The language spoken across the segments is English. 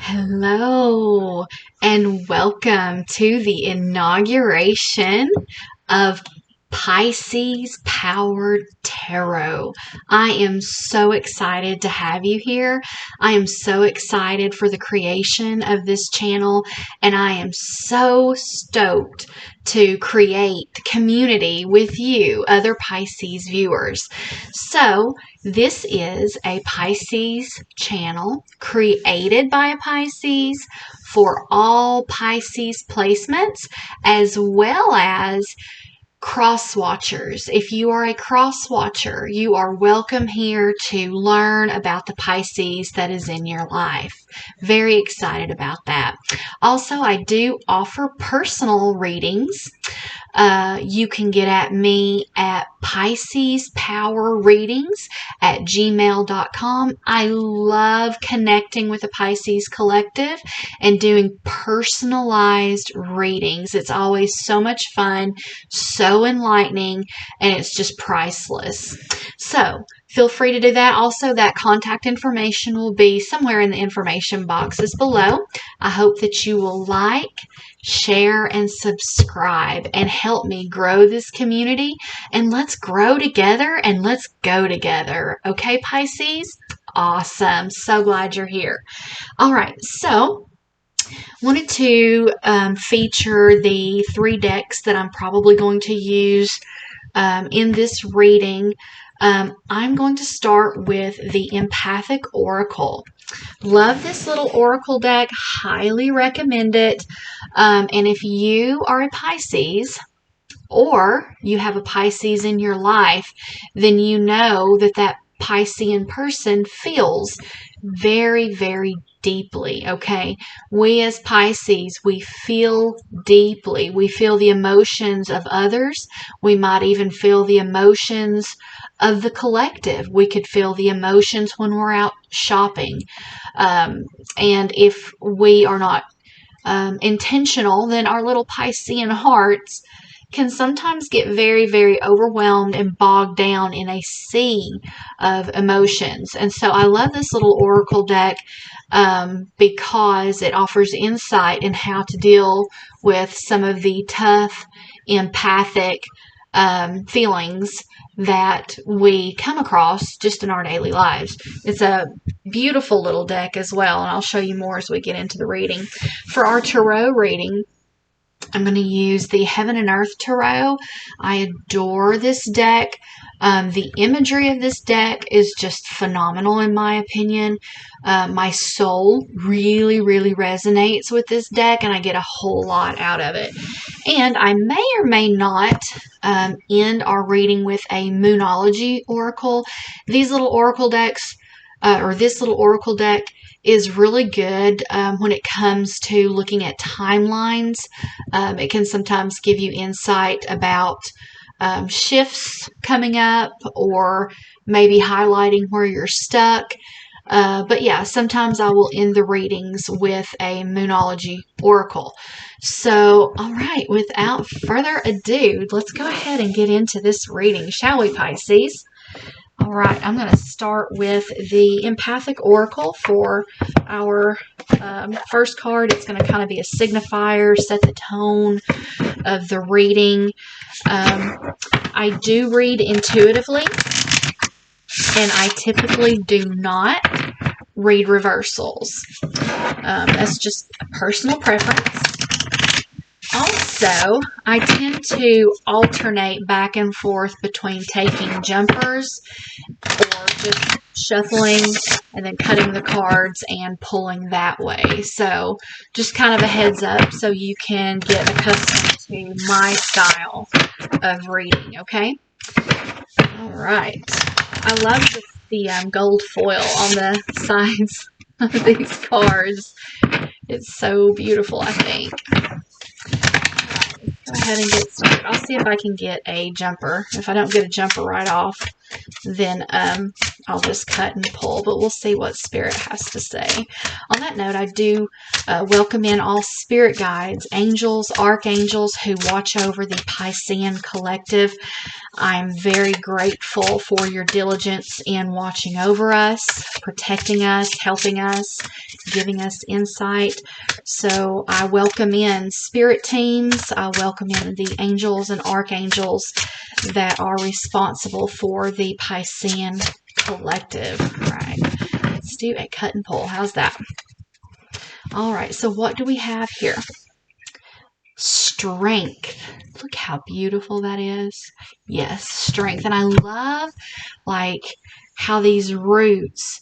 Hello and welcome to the inauguration of Pisces Powered Tarot. I am so excited to have you here. I am so excited for the creation of this channel, and I am so stoked to create community with you, other Pisces viewers. So, this is a Pisces channel created by a Pisces for all Pisces placements, as well as cross watchers. If you are a cross watcher, you are welcome here to learn about the Pisces that is in your life. Very excited about that. Also, I do offer personal readings. You can get at me at piscespowerreadings@gmail.com. I love connecting with the Pisces collective and doing personalized readings. It's always so much fun, so enlightening, and it's just priceless. So feel free to do that. Also, that contact information will be somewhere in the information boxes below. I hope that you will like, share, and subscribe and help me grow this community. And let's grow together and let's go together. Okay, Pisces? Awesome. So glad you're here. All right. So wanted to feature the 3 decks that I'm probably going to use in this reading. I'm going to start with the Empathic Oracle. Love this little oracle deck. Highly recommend it. And if you are a Pisces or you have a Pisces in your life, then you know that that Piscean person feels very, very deeply, okay? We as Pisces, we feel deeply. We feel the emotions of others. We might even feel the emotions of the collective. We could feel the emotions when we're out shopping. And if we are not intentional, then our little Piscean hearts can sometimes get very, very overwhelmed and bogged down in a sea of emotions. And so I love this little oracle deck because it offers insight in how to deal with some of the tough, empathic feelings that we come across just in our daily lives. It's a beautiful little deck as well, and I'll show you more as we get into the reading. For our tarot reading, I'm going to use the Heaven and Earth Tarot. I adore this deck. The imagery of this deck is just phenomenal in my opinion. My soul really, really resonates with this deck, and I get a whole lot out of it. And I may or may not end our reading with a Moonology Oracle. These little oracle decks, or this little oracle deck, is really good when it comes to looking at timelines. It can sometimes give you insight about shifts coming up, or maybe highlighting where you're stuck. But yeah, sometimes I will end the readings with a Moonology Oracle. So, all right, without further ado, let's go ahead and get into this reading, shall we, Pisces? All right, I'm going to start with the Empathic Oracle for our first card. It's going to kind of be a signifier, set the tone of the reading. I do read intuitively, and I typically do not read reversals. That's just a personal preference. Also, I tend to alternate back and forth between taking jumpers or just shuffling and then cutting the cards and pulling that way. So just kind of a heads up so you can get accustomed to my style of reading, okay? All right. I love the gold foil on the sides of these cards. It's so beautiful, I think. Go ahead and get started. I'll see if I can get a jumper. If I don't get a jumper right off, then I'll just cut and pull, but we'll see what Spirit has to say. On that note, I do welcome in all spirit guides, angels, archangels who watch over the Piscean collective. I'm very grateful for your diligence in watching over us, protecting us, helping us, giving us insight. So I welcome in spirit teams. I welcome in the angels and archangels that are responsible for the Piscean collective. All right, let's do a cut and pull. How's that? All right, so what do we have here? Strength. Look how beautiful that is. Yes, strength. And I love like how these roots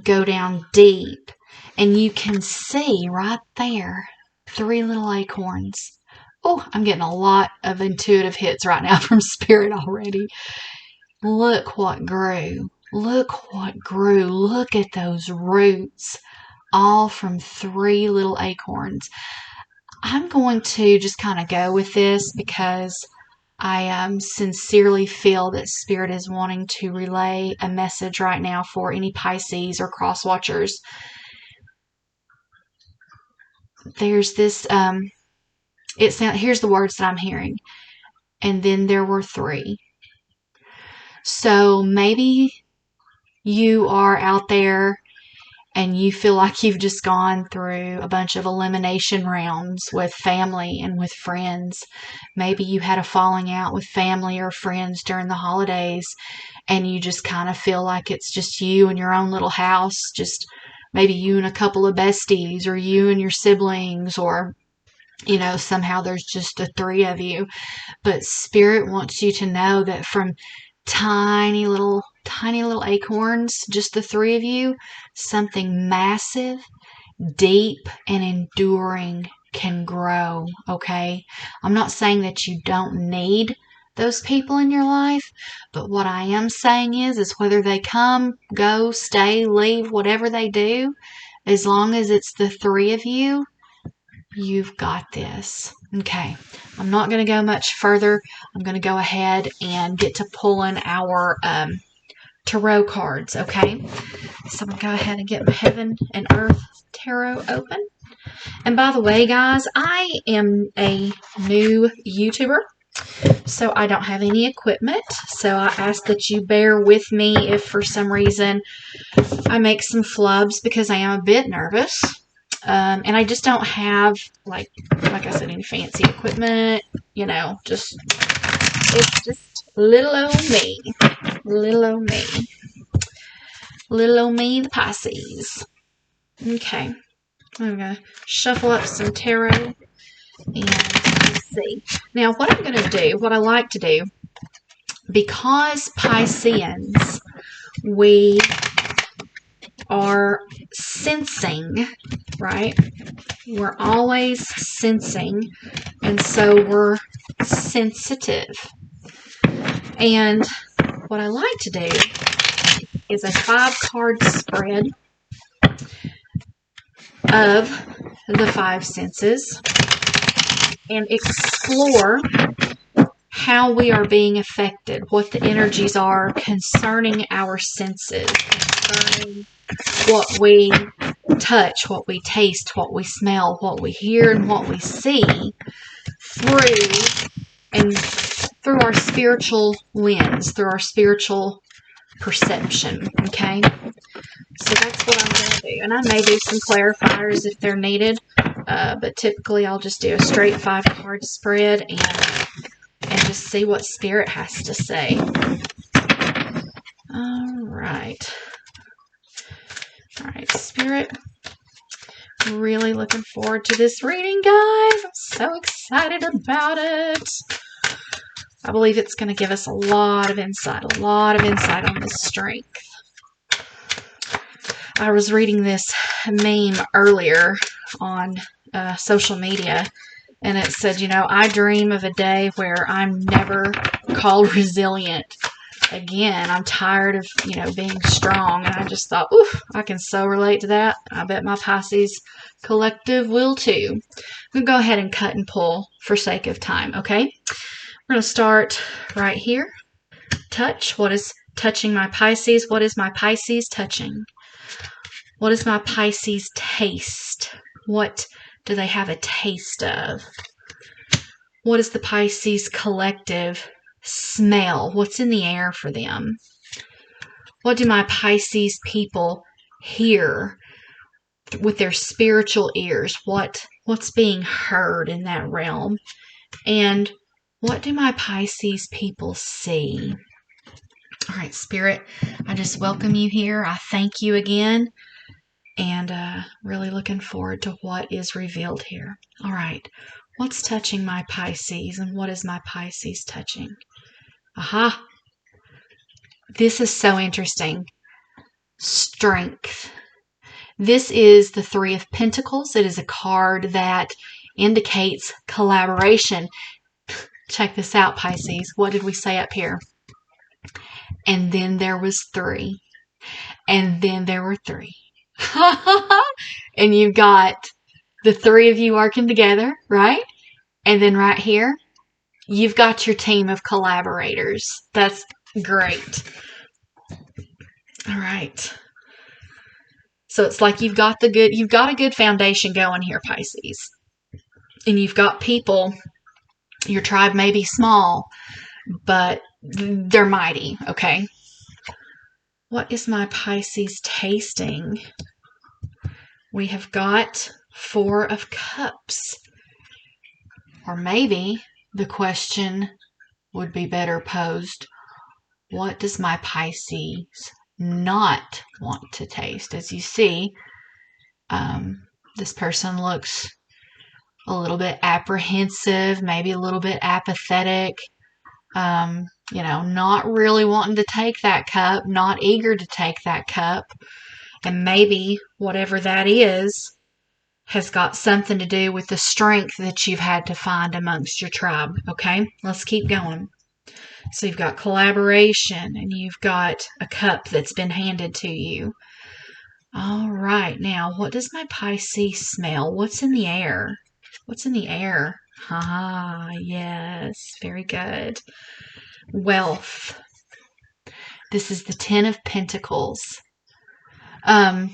go down deep, and you can see right there 3 little acorns. Oh, I'm getting a lot of intuitive hits right now from spirit already. Look what grew. Look what grew. Look at those roots, all from 3 little acorns. I'm going to just kind of go with this because I sincerely feel that Spirit is wanting to relay a message right now for any Pisces or cross watchers. There's this, here's the words that I'm hearing. And then there were 3. So maybe you are out there and you feel like you've just gone through a bunch of elimination rounds with family and with friends. Maybe you had a falling out with family or friends during the holidays, and you just kind of feel like it's just you in your own little house, just maybe you and a couple of besties, or you and your siblings, or, you know, somehow there's just the 3 of you. But Spirit wants you to know that from tiny little acorns, just the 3 of you, something massive, deep, and enduring can grow, okay? I'm not saying that you don't need those people in your life, but what I am saying is whether they come, go, stay, leave, whatever they do, as long as it's the 3 of you, you've got this. Okay, I'm not going to go much further. I'm going to go ahead and get to pulling our tarot cards, okay? So I'm going to go ahead and get my Heaven and Earth Tarot open. And by the way, guys, I am a new YouTuber, so I don't have any equipment. So I ask that you bear with me if for some reason I make some flubs, because I am a bit nervous. And I just don't have, like I said, any fancy equipment, you know, it's just little old me, little old me, little old me, the Pisces. Okay, I'm going to shuffle up some tarot, and let's see. Now, what I'm going to do, what I like to do, because Pisceans, we are sensing, right? We're always sensing, and so we're sensitive. And what I like to do is a 5-card spread of the 5 senses and explore how we are being affected, what the energies are concerning our senses, concerning what we touch, what we taste, what we smell, what we hear, and what we see through our spiritual lens, through our spiritual perception, okay? So that's what I'm going to do. And I may do some clarifiers if they're needed, but typically I'll just do a straight 5-card spread and just see what Spirit has to say. All right. All right, Spirit. Really looking forward to this reading, guys. I'm so excited about it. I believe it's going to give us a lot of insight on this strength. I was reading this meme earlier on social media, and it said, you know, I dream of a day where I'm never called resilient again. I'm tired of, you know, being strong. And I just thought, oof, I can so relate to that. I bet my Pisces collective will too. I'm going to go ahead and cut and pull for sake of time, okay? We're going to start right here. Touch. What is touching my Pisces? What is my Pisces touching? What is my Pisces taste? What do they have a taste of? What is the Pisces collective smell? What's in the air for them? What do my Pisces people hear? with their spiritual ears, what's being heard in that realm. And what do my Pisces people see? All right, Spirit, I just welcome you here. I thank you again, and really looking forward to what is revealed here. All right, what's touching my Pisces, and what is my Pisces touching? Aha! This is so interesting. Strength. This is the Three of Pentacles. It is a card that indicates collaboration. Check this out, Pisces. What did we say up here? And then there was three. And then there were three. And you've got the three of you working together, right? And then right here, you've got your team of collaborators. That's great. All right. So it's like you've got a good foundation going here, Pisces. And you've got people, your tribe may be small, but they're mighty, okay? What is my Pisces tasting? We have got Four of Cups. Or maybe the question would be better posed, what does my Pisces not want to taste? As you see, this person looks a little bit apprehensive, maybe a little bit apathetic, not really wanting to take that cup, not eager to take that cup. And maybe whatever that is has got something to do with the strength that you've had to find amongst your tribe. Okay, let's keep going. So you've got collaboration, and you've got a cup that's been handed to you. All right, now what does my Pisces smell? What's in the air? What's in the air? Ah, yes, very good. Wealth. This is the Ten of Pentacles. I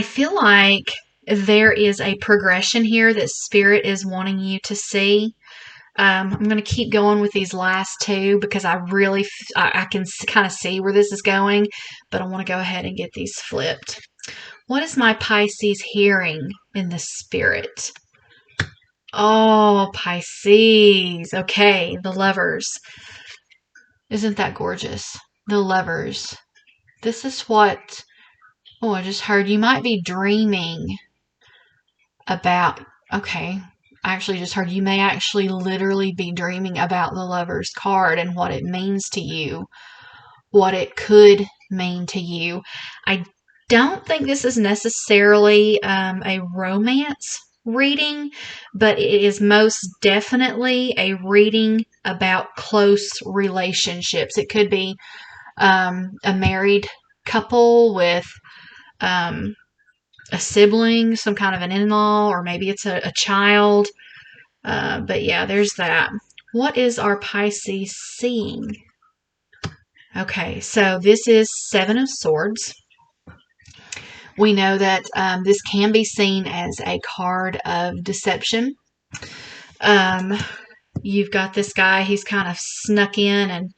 feel like there is a progression here that Spirit is wanting you to see. I'm going to keep going with these last two because I can kind of see where this is going, but I want to go ahead and get these flipped. What is my Pisces hearing in the Spirit? Oh, Pisces. Okay, the Lovers. Isn't that gorgeous? The Lovers. This is what... Oh, I just heard you might be dreaming about... Okay, I actually just heard you may actually literally be dreaming about the Lovers card and what it means to you. What it could mean to you. I don't think this is necessarily a romance reading, but it is most definitely a reading about close relationships. It could be a married couple with a sibling, some kind of an in-law, or maybe it's a child. But yeah, there's that. What is our Pisces seeing? Okay, so this is Seven of Swords. We know that this can be seen as a card of deception. You've got this guy, he's kind of snuck in and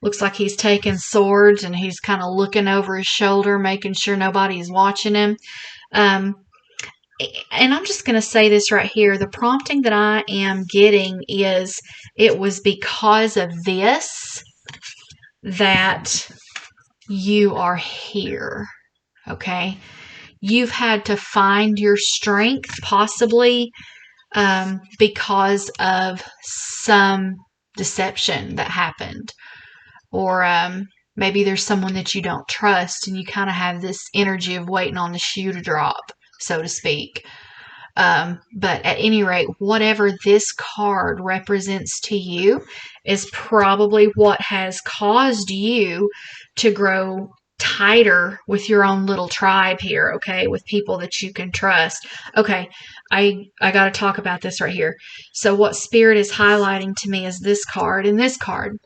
looks like he's taking swords, and he's kind of looking over his shoulder, making sure nobody's watching him. And I'm just going to say this right here. The prompting that I am getting is it was because of this that you are here. Okay? You've had to find your strength, possibly because of some deception that happened. Or maybe there's someone that you don't trust, and you kind of have this energy of waiting on the shoe to drop, so to speak. But at any rate, whatever this card represents to you is probably what has caused you to grow tighter with your own little tribe here, okay, with people that you can trust. Okay, I got to talk about this right here. So what Spirit is highlighting to me is this card and this card.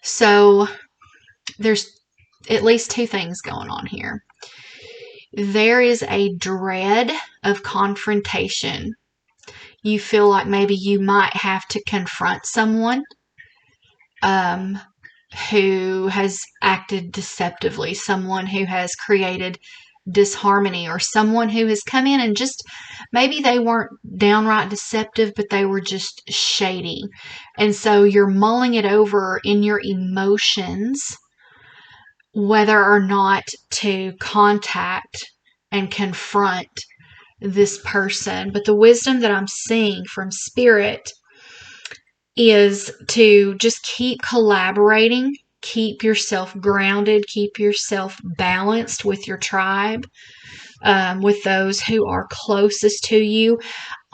So there's at least two things going on here. There is a dread of confrontation. You feel like maybe you might have to confront someone. who has acted deceptively, someone who has created disharmony, or someone who has come in and just, maybe they weren't downright deceptive, but they were just shady. And so you're mulling it over in your emotions whether or not to contact and confront this person. But the wisdom that I'm seeing from Spirit is to just keep collaborating, keep yourself grounded, keep yourself balanced with your tribe, with those who are closest to you.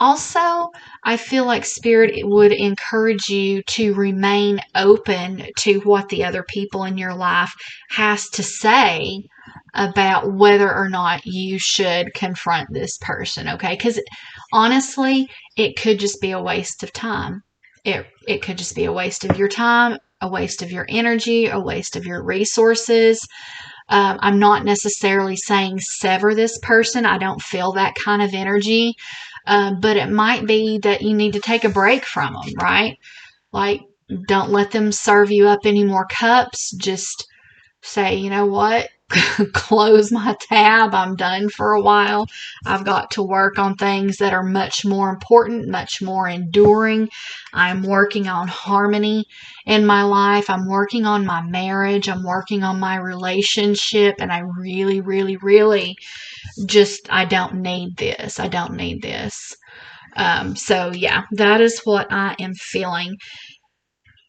Also, I feel like Spirit would encourage you to remain open to what the other people in your life has to say about whether or not you should confront this person, okay? Because honestly, it could just be a waste of time. It could just be a waste of your time, a waste of your energy, a waste of your resources. I'm not necessarily saying sever this person. I don't feel that kind of energy. But it might be that you need to take a break from them, right? Like, don't let them serve you up any more cups. Just say, you know what? Close my tab. I'm done for a while. I've got to work on things that are much more important, much more enduring. I'm working on harmony in my life. I'm working on my marriage. I'm working on my relationship. And I really, really, really just, I don't need this. I don't need this. So yeah, that is what I am feeling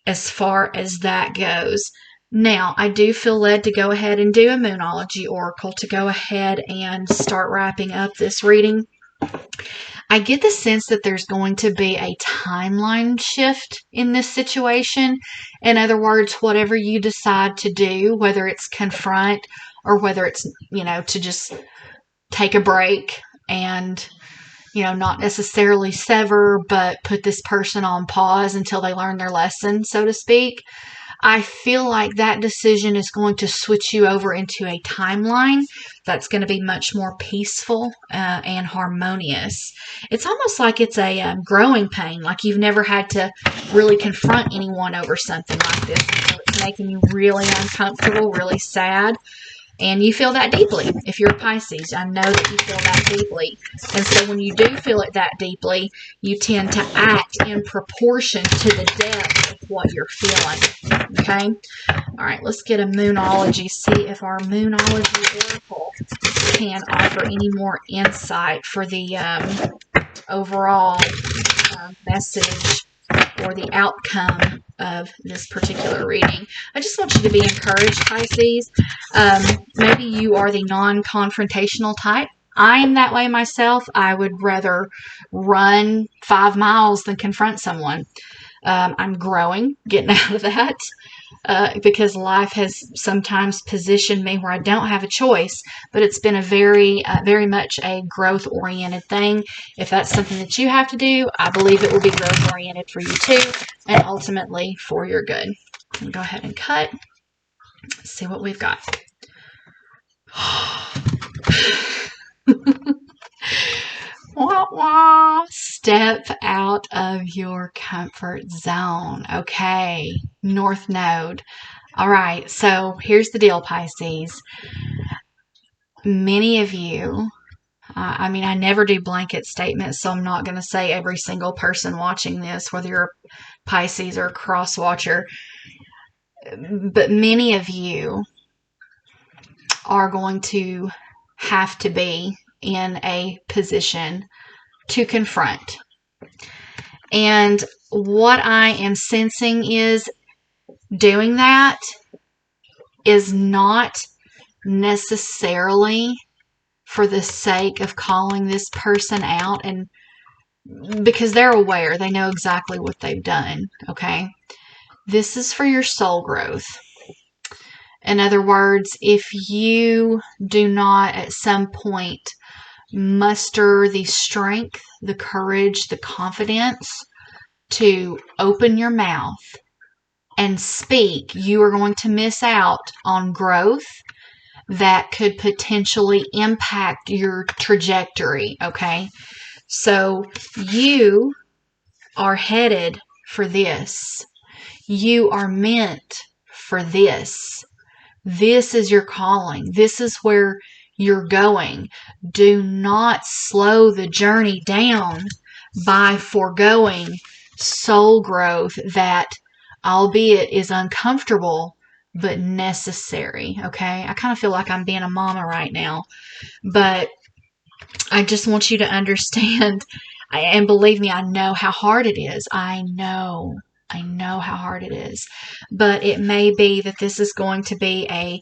as far as that goes. Now, I do feel led to go ahead and do a Moonology Oracle to go ahead and start wrapping up this reading. I get the sense that there's going to be a timeline shift in this situation. In other words, whatever you decide to do, whether it's confront or whether it's, to just take a break and not necessarily sever, but put this person on pause until they learn their lesson, so to speak. I feel like that decision is going to switch you over into a timeline that's going to be much more peaceful and harmonious. It's almost like it's a growing pain, like you've never had to really confront anyone over something like this. So it's making you really uncomfortable, really sad. And you feel that deeply. If you're a Pisces, I know that you feel that deeply. And so when you do feel it that deeply, you tend to act in proportion to the depth of what you're feeling. Okay? All right, let's get a Moonology. See if our Moonology Oracle can offer any more insight for the overall message or the outcome of this particular reading. I just want you to be encouraged, Pisces. Maybe you are the non-confrontational type. I am that way myself. I would rather run 5 miles than confront someone. I'm growing, getting out of that. Because life has sometimes positioned me where I don't have a choice, but it's been a very much a growth-oriented thing. If that's something that you have to do, I believe it will be growth-oriented for you too, and ultimately for your good. I'll go ahead and cut. Let's see what we've got. Wah, wah. Step out of your comfort zone. Okay, North Node. All right, so here's the deal, Pisces. Many of you, I never do blanket statements, so I'm not going to say every single person watching this, whether you're a Pisces or a cross watcher, but many of you are going to have to be in a position to confront. And what I am sensing is doing that is not necessarily for the sake of calling this person out, and because they're aware, they know exactly what they've done, okay? This is for your soul growth. In other words, if you do not at some point muster the strength, the courage, the confidence to open your mouth and speak, you are going to miss out on growth that could potentially impact your trajectory, okay? So you are headed for this. You are meant for this. This is your calling. This is where you're going. Do not slow the journey down by foregoing soul growth that, albeit, is uncomfortable but necessary. Okay? I kind of feel like I'm being a mama right now, but I just want you to understand, and believe me, I know how hard it is. I know how hard it is. But it may be that this is going to be a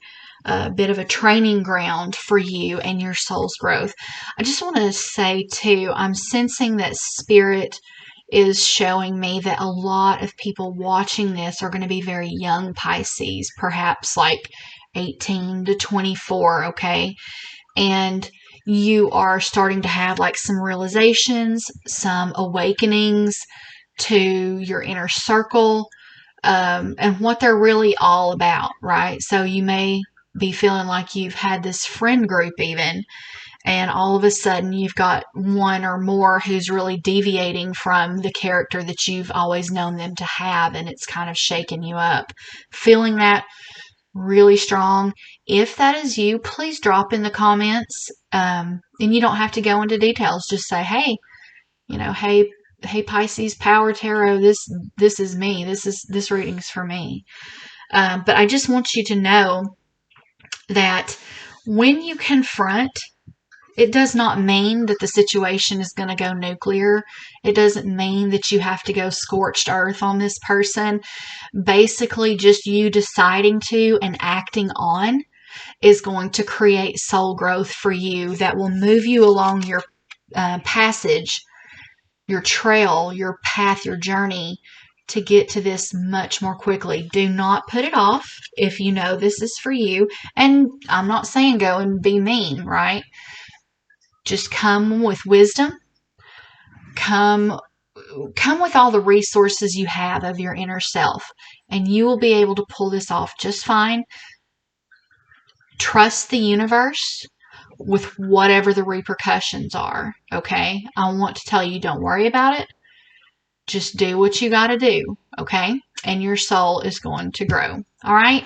bit of a training ground for you and your soul's growth. I just want to say, too, I'm sensing that Spirit is showing me that a lot of people watching this are going to be very young Pisces, perhaps like 18 to 24, okay? And you are starting to have like some realizations, some awakenings to your inner circle, and what they're really all about, right? So you may be feeling like you've had this friend group even, and all of a sudden you've got one or more who's really deviating from the character that you've always known them to have, and it's kind of shaking you up. Feeling that really strong. If that is you, please drop in the comments. And you don't have to go into details. Just say, hey, hey Pisces Power Tarot, this is me. This reading's for me. But I just want you to know that when you confront, it does not mean that the situation is going to go nuclear. It doesn't mean that you have to go scorched earth on this person. Basically, just you deciding to and acting on is going to create soul growth for you that will move you along your passage, your trail, your path, your journey to get to this much more quickly. Do not put it off if you know this is for you. And I'm not saying go and be mean, right? Just come with wisdom. Come with all the resources you have of your inner self, and you will be able to pull this off just fine. Trust the universe with whatever the repercussions are, okay? I want to tell you, don't worry about it. Just do what you got to do, okay? And your soul is going to grow, all right?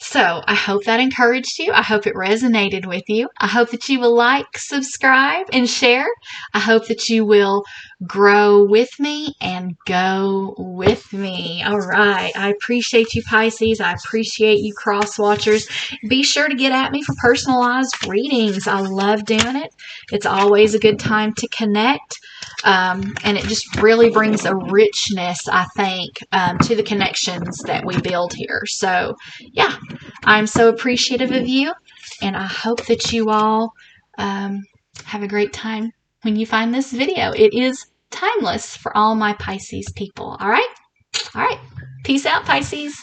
So I hope that encouraged you. I hope it resonated with you. I hope that you will like, subscribe, and share. I hope that you will grow with me and go with me. All right. I appreciate you, Pisces. I appreciate you, cross watchers. Be sure to get at me for personalized readings. I love doing it. It's always a good time to connect. And it just really brings a richness, I think, to the connections that we build here. So, yeah, I'm so appreciative of you, and I hope that you all have a great time when you find this video. It is timeless for all my Pisces people. All right? All right. Peace out, Pisces.